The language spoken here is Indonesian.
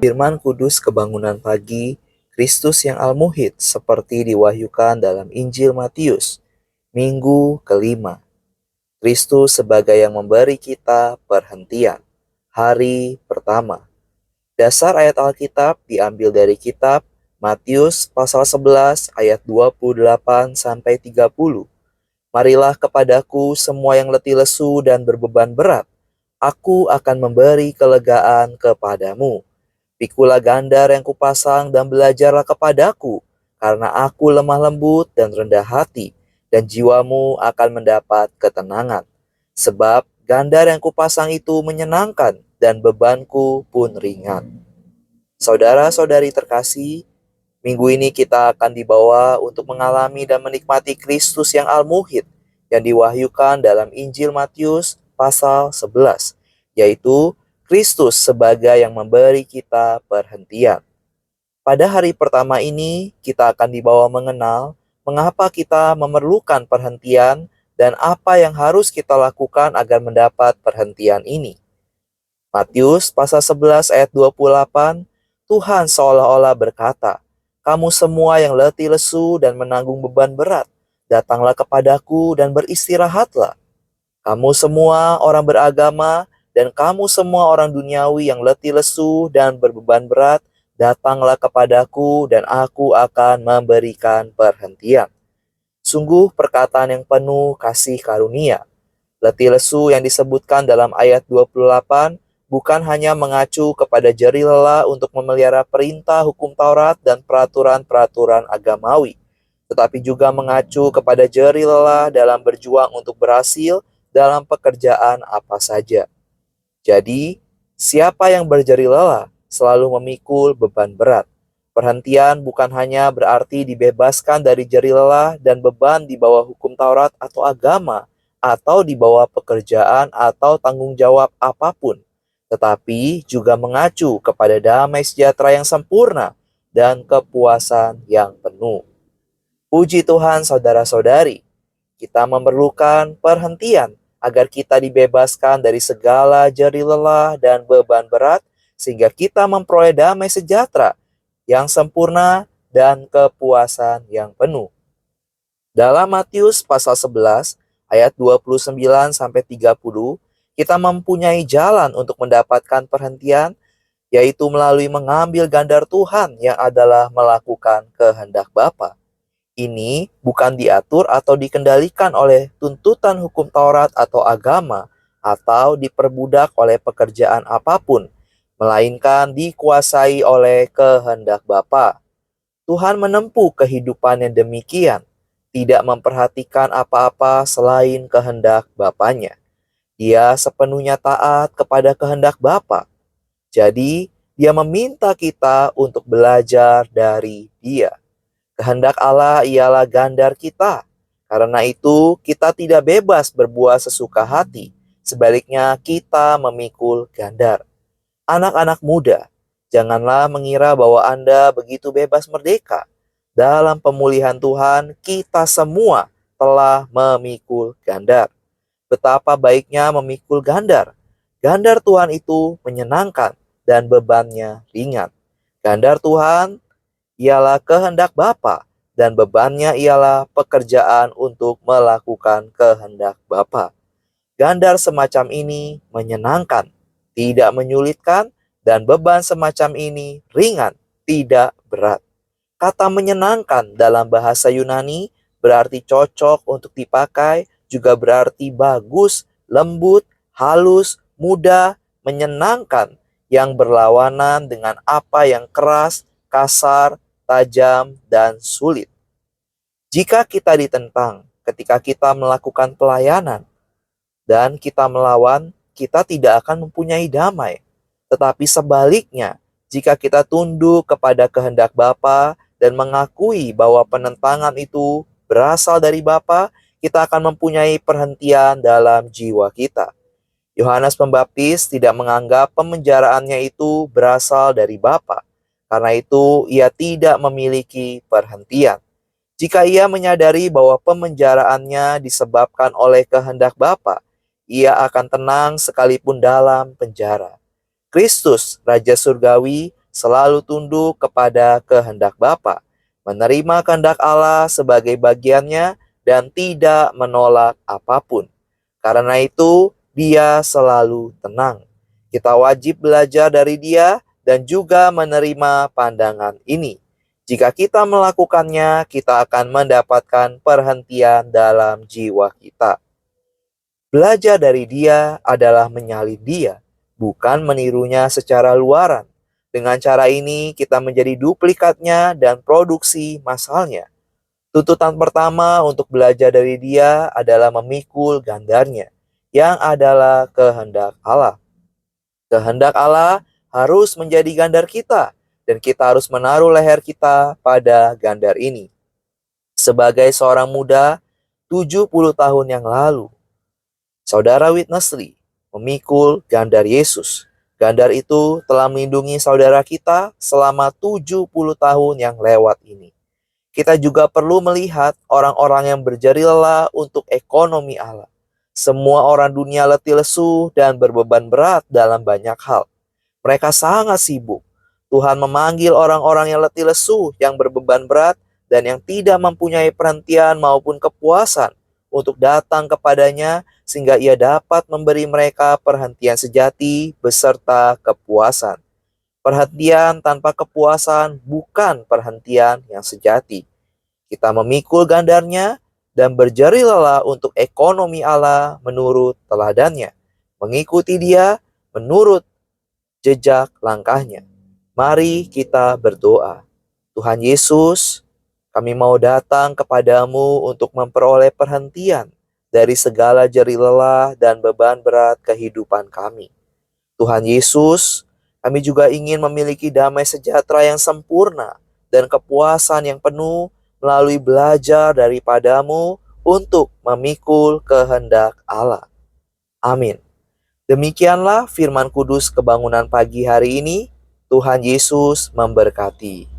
Firman Kudus Kebangunan Pagi, Kristus yang Al-Muhid seperti diwahyukan dalam Injil Matius, Minggu kelima. Kristus sebagai yang memberi kita perhentian. Hari pertama. Dasar ayat Alkitab diambil dari kitab Matius pasal 11 ayat 28 sampai 30. Marilah kepadaku semua yang letih lesu dan berbeban berat, aku akan memberi kelegaan kepadamu. Pikulah gandar yang kupasang dan belajarlah kepadaku, karena aku lemah lembut dan rendah hati, dan jiwamu akan mendapat ketenangan. Sebab gandar yang kupasang itu menyenangkan, dan bebanku pun ringan. Saudara-saudari terkasih, minggu ini kita akan dibawa untuk mengalami dan menikmati Kristus yang Al-Muhid yang diwahyukan dalam Injil Matius pasal 11, yaitu Kristus sebagai yang memberi kita perhentian. Pada hari pertama ini, kita akan dibawa mengenal mengapa kita memerlukan perhentian dan apa yang harus kita lakukan agar mendapat perhentian ini. Matius pasal 11 ayat 28, Tuhan seolah-olah berkata, "Kamu semua yang letih lesu dan menanggung beban berat, datanglah kepadaku dan beristirahatlah. Kamu semua orang beragama dan kamu semua orang duniawi yang letih lesu dan berbeban berat, datanglah kepadaku dan aku akan memberikan perhentian." Sungguh perkataan yang penuh kasih karunia. Letih lesu yang disebutkan dalam ayat 28 bukan hanya mengacu kepada jerih lelah untuk memelihara perintah hukum Taurat dan peraturan-peraturan agamawi, tetapi juga mengacu kepada jerih lelah dalam berjuang untuk berhasil dalam pekerjaan apa saja. Jadi, siapa yang berjerih lelah selalu memikul beban berat. Perhentian bukan hanya berarti dibebaskan dari jerih lelah dan beban di bawah hukum Taurat atau agama, atau di bawah pekerjaan atau tanggung jawab apapun, tetapi juga mengacu kepada damai sejahtera yang sempurna dan kepuasan yang penuh. Puji Tuhan saudara-saudari, kita memerlukan perhentian agar kita dibebaskan dari segala jerih lelah dan beban berat, sehingga kita memperoleh damai sejahtera yang sempurna dan kepuasan yang penuh. Dalam Matius pasal 11 ayat 29 sampai 30, kita mempunyai jalan untuk mendapatkan perhentian, yaitu melalui mengambil gandar Tuhan yang adalah melakukan kehendak Bapa. Ini bukan diatur atau dikendalikan oleh tuntutan hukum Taurat atau agama, atau diperbudak oleh pekerjaan apapun, melainkan dikuasai oleh kehendak Bapa. Tuhan menempuh kehidupan yang demikian, tidak memperhatikan apa-apa selain kehendak Bapanya. Dia sepenuhnya taat kepada kehendak Bapa. Jadi, dia meminta kita untuk belajar dari dia. Kehendak Allah ialah gandar kita. Karena itu, kita tidak bebas berbuat sesuka hati. Sebaliknya, kita memikul gandar. Anak-anak muda, janganlah mengira bahwa Anda begitu bebas merdeka. Dalam pemulihan Tuhan, kita semua telah memikul gandar. Betapa baiknya memikul gandar. Gandar Tuhan itu menyenangkan dan bebannya ringan. Gandar Tuhan ialah kehendak Bapa dan bebannya ialah pekerjaan untuk melakukan kehendak Bapa. Gandar semacam ini menyenangkan, tidak menyulitkan, dan beban semacam ini ringan, tidak berat. Kata menyenangkan dalam bahasa Yunani berarti cocok untuk dipakai, juga berarti bagus, lembut, halus, mudah, menyenangkan, yang berlawanan dengan apa yang keras, kasar, tajam, dan sulit. Jika kita ditentang ketika kita melakukan pelayanan dan kita melawan, kita tidak akan mempunyai damai. Tetapi sebaliknya, jika kita tunduk kepada kehendak Bapa dan mengakui bahwa penentangan itu berasal dari Bapa, kita akan mempunyai perhentian dalam jiwa kita. Yohanes Pembaptis tidak menganggap pemenjaraannya itu berasal dari Bapa. Karena itu, ia tidak memiliki perhentian. Jika ia menyadari bahwa pemenjaraannya disebabkan oleh kehendak Bapa, ia akan tenang sekalipun dalam penjara. Kristus, Raja Surgawi, selalu tunduk kepada kehendak Bapa, menerima kehendak Allah sebagai bagiannya, dan tidak menolak apapun. Karena itu, dia selalu tenang. Kita wajib belajar dari dia dan juga menerima pandangan ini. Jika kita melakukannya, kita akan mendapatkan perhentian dalam jiwa kita. Belajar dari dia adalah menyalin dia, bukan menirunya secara luaran. Dengan cara ini, kita menjadi duplikatnya dan produksi masalnya. Tuntutan pertama untuk belajar dari dia adalah memikul gandarnya, yang adalah kehendak Allah. Kehendak Allah harus menjadi gandar kita, dan kita harus menaruh leher kita pada gandar ini. Sebagai seorang muda, 70 tahun yang lalu, Saudara Witness Lee memikul gandar Yesus. Gandar itu telah melindungi saudara kita selama 70 tahun yang lewat ini. Kita juga perlu melihat orang-orang yang berjeri lelah untuk ekonomi Allah. Semua orang dunia letih lesu dan berbeban berat dalam banyak hal. Mereka sangat sibuk. Tuhan memanggil orang-orang yang letih lesu, yang berbeban berat, dan yang tidak mempunyai perhentian maupun kepuasan untuk datang kepadanya, sehingga ia dapat memberi mereka perhentian sejati beserta kepuasan. Perhentian tanpa kepuasan bukan perhentian yang sejati. Kita memikul gandarnya dan berjeri lelah untuk ekonomi Allah menurut teladannya. Mengikuti dia menurut jejak langkahnya. Mari kita berdoa. Tuhan Yesus, kami mau datang kepadamu untuk memperoleh perhentian dari segala jerih lelah dan beban berat kehidupan kami. Tuhan Yesus, kami juga ingin memiliki damai sejahtera yang sempurna dan kepuasan yang penuh melalui belajar daripadamu untuk memikul kehendak Allah. Amin. Demikianlah firman kudus kebangunan pagi hari ini. Tuhan Yesus memberkati.